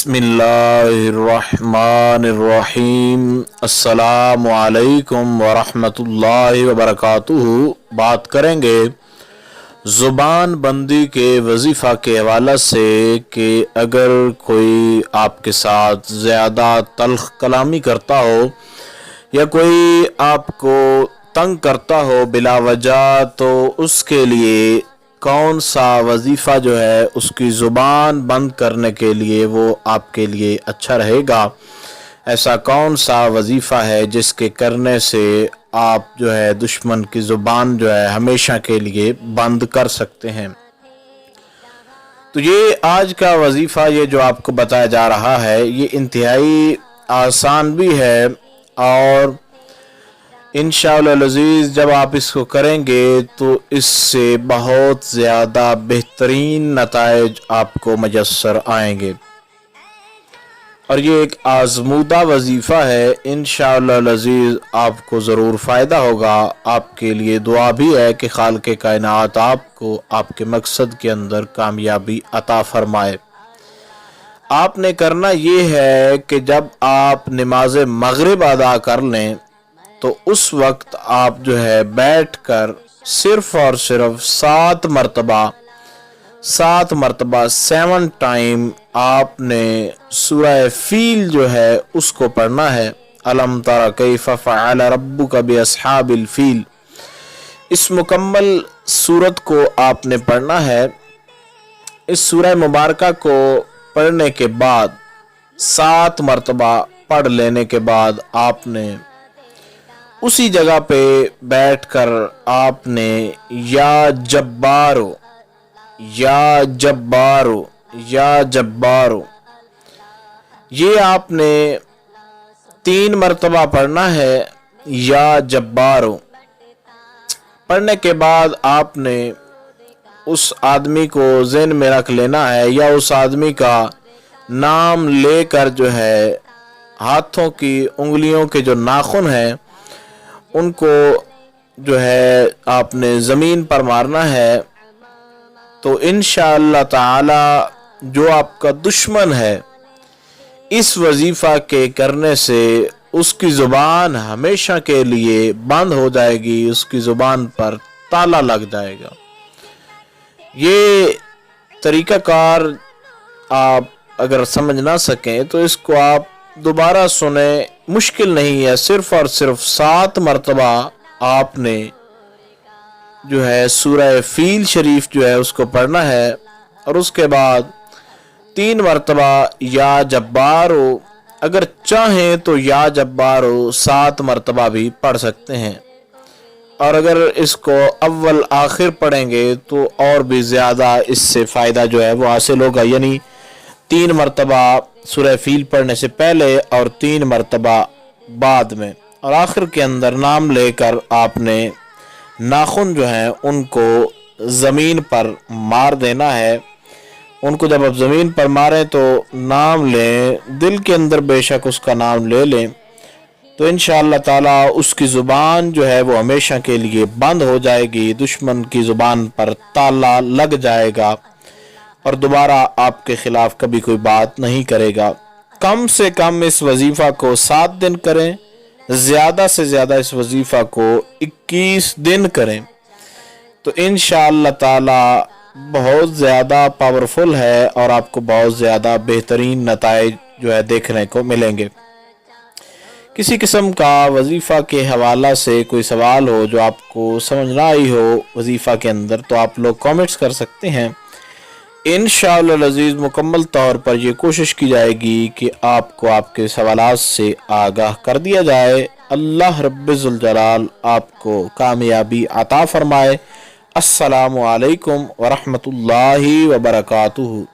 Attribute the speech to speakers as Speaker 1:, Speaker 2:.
Speaker 1: बिस्मिल्लाहिर्रहमानिर्रहीम। अस्सलामु अलैकुम वरहमतुल्लाहि वबरकातुहू। बात करेंगे ज़ुबान बंदी के वजीफ़ा के हवाला से कि अगर कोई आपके साथ ज़्यादा तल्ख़ कलामी करता हो या कोई आपको तंग करता हो बिला वजह, तो उसके लिए कौन सा वजीफ़ा जो है उसकी ज़ुबान बंद करने के लिए वो आपके लिए अच्छा रहेगा। ऐसा कौन सा वजीफ़ा है जिसके करने से आप जो है दुश्मन की ज़ुबान जो है हमेशा के लिए बंद कर सकते हैं। तो ये आज का वजीफ़ा ये जो आपको बताया जा रहा है ये इंतहाई आसान भी है और इंशाअल्लाह अज़ीज़ जब आप इसको करेंगे तो इससे बहुत ज़्यादा बेहतरीन नताइज आपको मयस्सर आएंगे और ये एक आज़मूदा वजीफ़ा है। इंशाअल्लाह अज़ीज़ आपको ज़रूर फ़ायदा होगा। आपके लिए दुआ भी है कि खालिक़ कायनात आपको आपके मकसद के अंदर कामयाबी अता फ़रमाए। आपने करना ये है कि जब आप नमाज मग़रिब अदा कर लें तो उस वक्त आप जो है बैठकर सिर्फ़ और सिर्फ 7 मरतबा 7 टाइम आपने सूरह फील जो है उसको पढ़ना है। अलम तरा कैफ़ फ़अल रब्बुका बिअस्हाबिल फील, इस मुकम्मल सूरत को आपने पढ़ना है। इस सूरह मुबारका को पढ़ने के बाद 7 मरतबा पढ़ लेने के बाद आपने उसी जगह पे बैठकर आपने या जब्बारो या जब्बारो या जब्बारो ये आपने 3 मरतबा पढ़ना है। या जब्बारो पढ़ने के बाद आपने उस आदमी को ज़हन में रख लेना है या उस आदमी का नाम लेकर जो है हाथों की उंगलियों के जो नाखून हैं उनको जो है आपने ज़मीन पर मारना है। तो इंशाअल्लाह ताला जो आपका दुश्मन है इस वजीफ़ा के करने से उसकी ज़ुबान हमेशा के लिए बंद हो जाएगी, उसकी ज़ुबान पर ताला लग जाएगा। ये तरीक़ाकार आप अगर समझ ना सकें तो इसको आप दोबारा सुने, मुश्किल नहीं है। सिर्फ़ और सिर्फ 7 मरतबा आपने जो है सूरह फील शरीफ जो है उसको पढ़ना है और उसके बाद 3 मरतबा या जब्बारो, अगर चाहें तो या जब्बारो 7 मरतबा भी पढ़ सकते हैं और अगर इसको अव्वल आखिर पढ़ेंगे तो और भी ज़्यादा इससे फ़ायदा जो है वो हासिल होगा। यानी 3 मरतबा सूरह फील पढ़ने से पहले और 3 मरतबा बाद में, और आखिर के अंदर नाम लेकर आपने नाखून जो हैं उनको ज़मीन पर मार देना है। उनको जब आप ज़मीन पर मारें तो नाम लें, दिल के अंदर बेशक उसका नाम ले लें, तो इंशाअल्लाह ताला उसकी ज़ुबान जो है वो हमेशा के लिए बंद हो जाएगी, दुश्मन की ज़ुबान पर ताला लग जाएगा और दोबारा आपके ख़िलाफ़ कभी कोई बात नहीं करेगा। कम से कम इस वजीफ़ा को 7 दिन करें, ज़्यादा से ज़्यादा इस वजीफ़ा को 21 दिन करें तो इंशाअल्लाह ताला बहुत ज़्यादा पावरफुल है और आपको बहुत ज़्यादा बेहतरीन नताइज जो है देखने को मिलेंगे। किसी किस्म का वजीफ़ा के हवाला से कोई सवाल हो जो आपको समझ ना आई हो वजीफ़ा के अंदर, तो आप लोग कमेंट्स कर सकते हैं। इंशाअल्लाह अज़ीज़ मुकम्मल तौर पर यह कोशिश की जाएगी कि आपको आपके सवालात से आगाह कर दिया जाए। अल्लाह रब्बुल जलाल आपको कामयाबी अता फ़रमाए। अस्सलामु अलैकुम वरहमतुल्लाहि वबरकातुहू।